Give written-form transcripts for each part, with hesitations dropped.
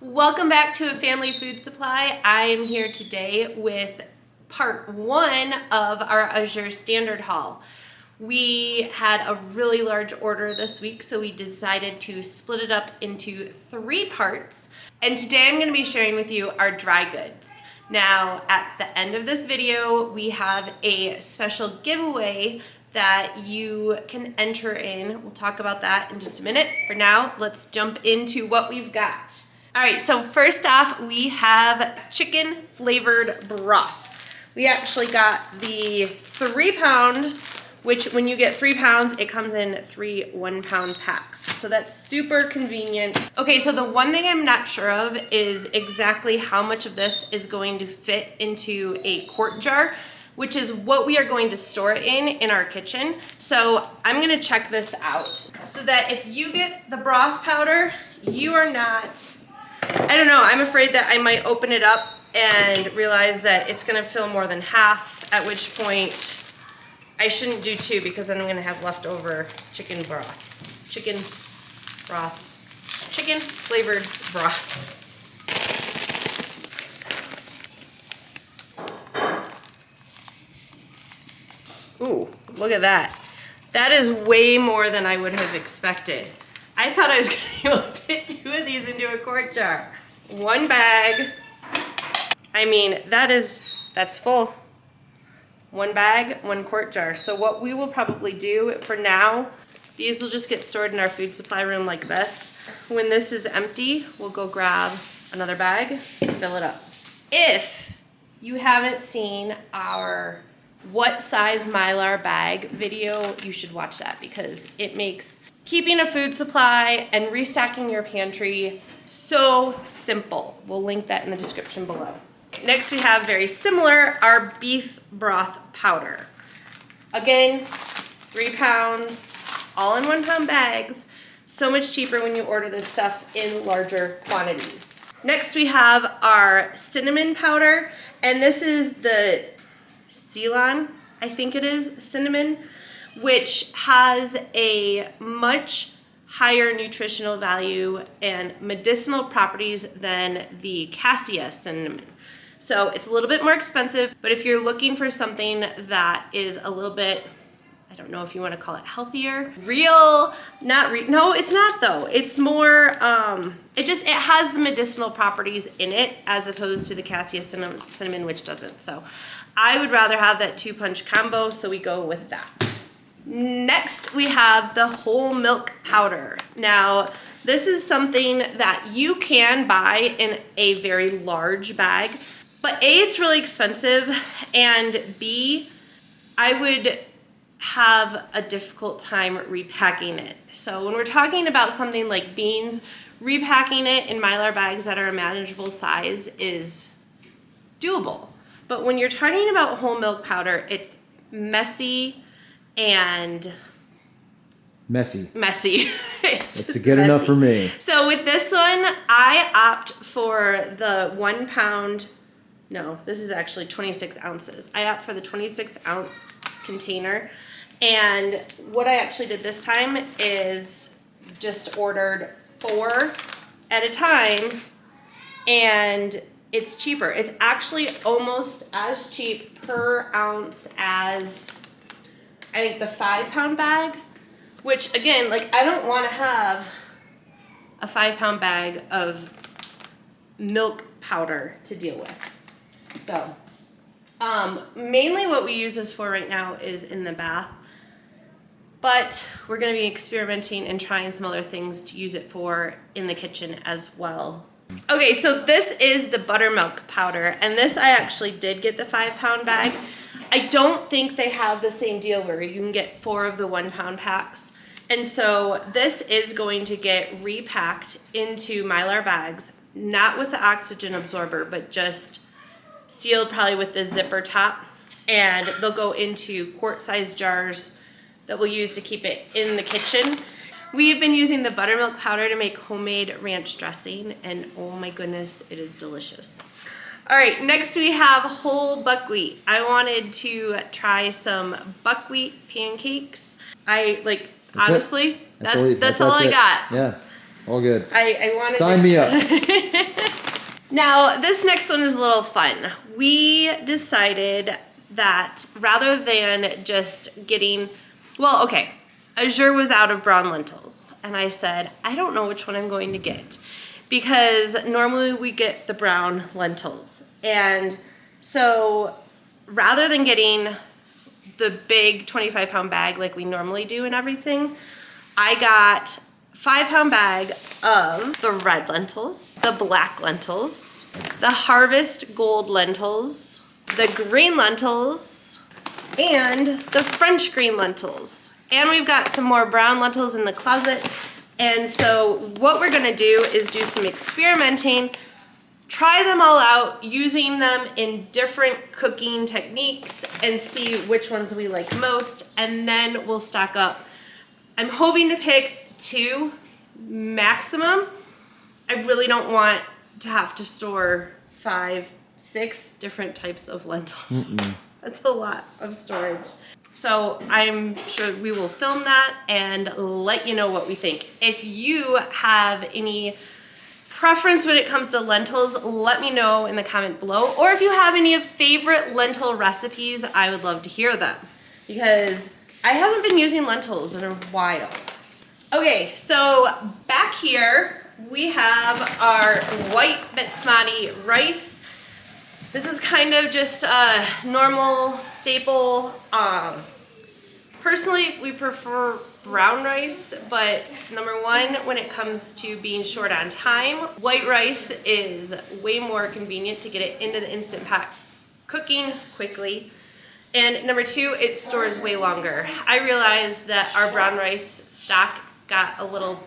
Welcome back to A Family Food Supply. I am here today with part 1 of our Azure Standard haul. We had a really large order this week, so we decided to split it up into 3 parts. And today I'm going to be sharing with you our dry goods. Now, at the end of this video, we have a special giveaway that you can enter in. We'll talk about that in just a minute. For now, let's jump into what we've got. All right, so first off, we have chicken flavored broth. We actually got the 3-pound, which when you get 3 pounds, it comes in 3 1-pound packs. So that's super convenient. Okay, so the one thing I'm not sure of is exactly how much of this is going to fit into a quart jar, which is what we are going to store it in our kitchen. So I'm gonna check this out so that if you get the broth powder, you are not, I don't know, I'm afraid that I might open it up and realize that it's gonna fill more than half, at which point I shouldn't do 2 because then I'm gonna have leftover chicken flavored broth. Ooh, look at that. That is way more than I would have expected. I thought I was gonna be able to fit 2 of these into a quart jar. 1 bag. I mean, that's full. 1 bag, 1 quart jar. So what we will probably do for now, these will just get stored in our food supply room like this. When this is empty, we'll go grab another bag and fill it up. If you haven't seen our what size Mylar bag video, you should watch that because it makes keeping a food supply and restocking your pantry so simple. We'll link that in the description below. Next we have, very similar, our beef broth powder. Again, 3 pounds, all in 1-pound bags. So much cheaper when you order this stuff in larger quantities. Next we have our cinnamon powder, and this is the Ceylon, I think it is, cinnamon, which has a much higher nutritional value and medicinal properties than the cassia cinnamon. So it's a little bit more expensive, but if you're looking for something that is a little bit, I don't know if you want to call it healthier, no, it's not though. It's more, it has the medicinal properties in it as opposed to the cassia cinnamon, which doesn't. So I would rather have that 2-punch combo, so we go with that. Next, we have the whole milk powder. Now, this is something that you can buy in a very large bag, but A, it's really expensive, and B, I would have a difficult time repacking it. So when we're talking about something like beans, repacking it in Mylar bags that are a manageable size is doable. But when you're talking about whole milk powder, it's messy and messy. It's good messy. Enough for me. So with this one, I opt for the 1 pound, no, this is actually 26 ounces. I opt for the 26 ounce container. And what I actually did this time is just ordered 4 at a time, and it's cheaper. It's actually almost as cheap per ounce as, I think, the 5-pound bag, which again, like, I don't want to have a 5-pound bag of milk powder to deal with. So, mainly what we use this for right now is in the bath, but we're going to be experimenting and trying some other things to use it for in the kitchen as well. Okay, so this is the buttermilk powder, and this I actually did get the 5-pound bag. I don't think they have the same deal where you can get 4 of the 1-pound packs. And so this is going to get repacked into Mylar bags, not with the oxygen absorber, but just sealed probably with the zipper top. And they'll go into quart-sized jars that we'll use to keep it in the kitchen. We've been using the buttermilk powder to make homemade ranch dressing, and oh my goodness, it is delicious. All right, next we have whole buckwheat. I wanted to try some buckwheat pancakes. Honestly, that's all I got. Yeah, all good. I wanted Sign me up. Now, this next one is a little fun. We decided that rather than just getting, well, okay, Azure was out of brown lentils, and I said, I don't know which one I'm going to get, because normally we get the brown lentils. And so rather than getting the big 25-pound bag like we normally do and everything, I got 5-pound bag of the red lentils, the black lentils, the harvest gold lentils, the green lentils, and the French green lentils. And we've got some more brown lentils in the closet. And so what we're gonna do is do some experimenting, try them all out, using them in different cooking techniques and see which ones we like most, and then we'll stock up. I'm hoping to pick 2 maximum. I really don't want to have to store 5, 6 different types of lentils. That's a lot of storage. So I'm sure we will film that and let you know what we think. If you have any preference when it comes to lentils, let me know in the comment below. Or if you have any favorite lentil recipes, I would love to hear them, because I haven't been using lentils in a while. Okay, so back here we have our white basmati rice. This is kind of just a normal staple. Personally, we prefer brown rice, but number one, when it comes to being short on time, white rice is way more convenient to get it into the Instant Pot cooking quickly. And number two, it stores way longer. I realized that our brown rice stock got a little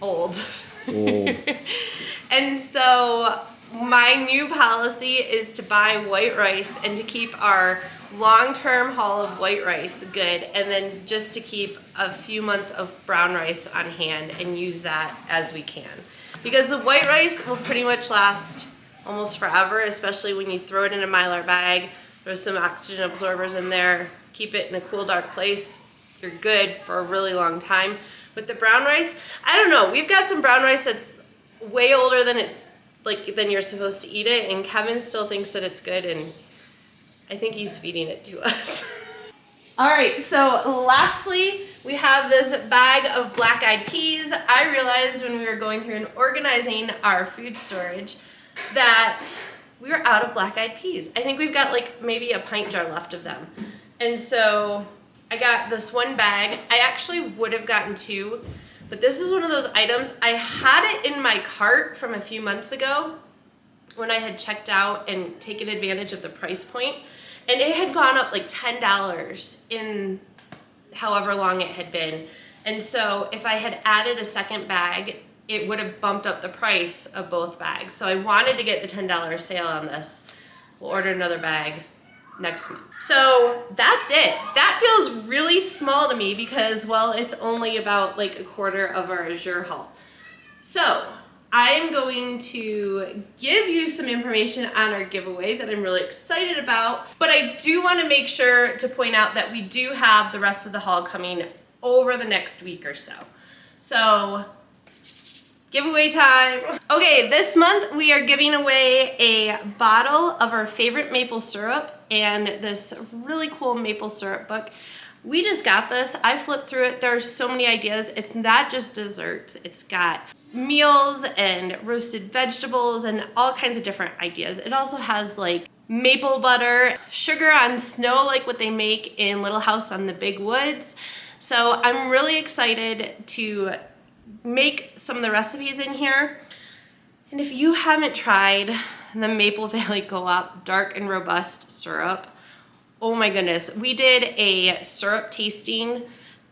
old. And so my new policy is to buy white rice and to keep our long-term haul of white rice good, and then just to keep a few months of brown rice on hand and use that as we can. Because the white rice will pretty much last almost forever, especially when you throw it in a Mylar bag, throw some oxygen absorbers in there, keep it in a cool, dark place, you're good for a really long time. With the brown rice, I don't know, we've got some brown rice that's way older than than you're supposed to eat it, and Kevin still thinks that it's good, and I think he's feeding it to us. All right, so lastly, we have this bag of black-eyed peas. I realized when we were going through and organizing our food storage that we were out of black-eyed peas. I think we've got like maybe a pint jar left of them. And so I got this one bag. I actually would have gotten 2, but this is one of those items. I had it in my cart from a few months ago when I had checked out and taken advantage of the price point, and it had gone up like $10 in however long it had been. And so if I had added a second bag, it would have bumped up the price of both bags. So I wanted to get the $10 sale on this. We'll order another bag next month. So that's it. That feels really small to me because, well, it's only about like a quarter of our Azure haul. So I'm going to give you some information on our giveaway that I'm really excited about, but I do want to make sure to point out that we do have the rest of the haul coming over the next week or so. So giveaway time. Okay, this month we are giving away a bottle of our favorite maple syrup and this really cool maple syrup book. We just got this. I flipped through it. There are so many ideas. It's not just desserts. It's got meals and roasted vegetables and all kinds of different ideas. It also has like maple butter, sugar on snow, like what they make in Little House on the Big Woods. So I'm really excited to make some of the recipes in here. And if you haven't tried the Maple Valley Co-op Dark and Robust Syrup, oh my goodness, we did a syrup tasting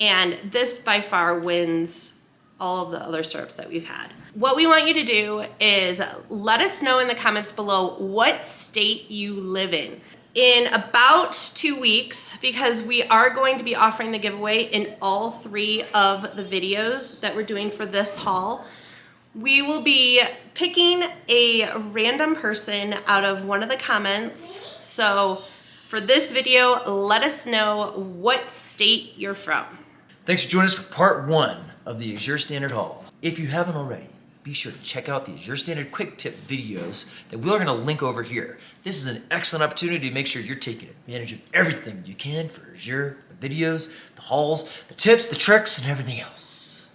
and this by far wins all of the other syrups that we've had. What we want you to do is let us know in the comments below what state you live in. In about 2 weeks, because we are going to be offering the giveaway in all 3 of the videos that we're doing for this haul, we will be picking a random person out of one of the comments. So for this video, let us know what state you're from. Thanks for joining us for part 1 of the Azure Standard haul. If you haven't already, be sure to check out the Azure Standard quick tip videos that we're going to link over here. This is an excellent opportunity to make sure you're taking advantage of everything you can for Azure, the videos, the hauls, the tips, the tricks, and everything else.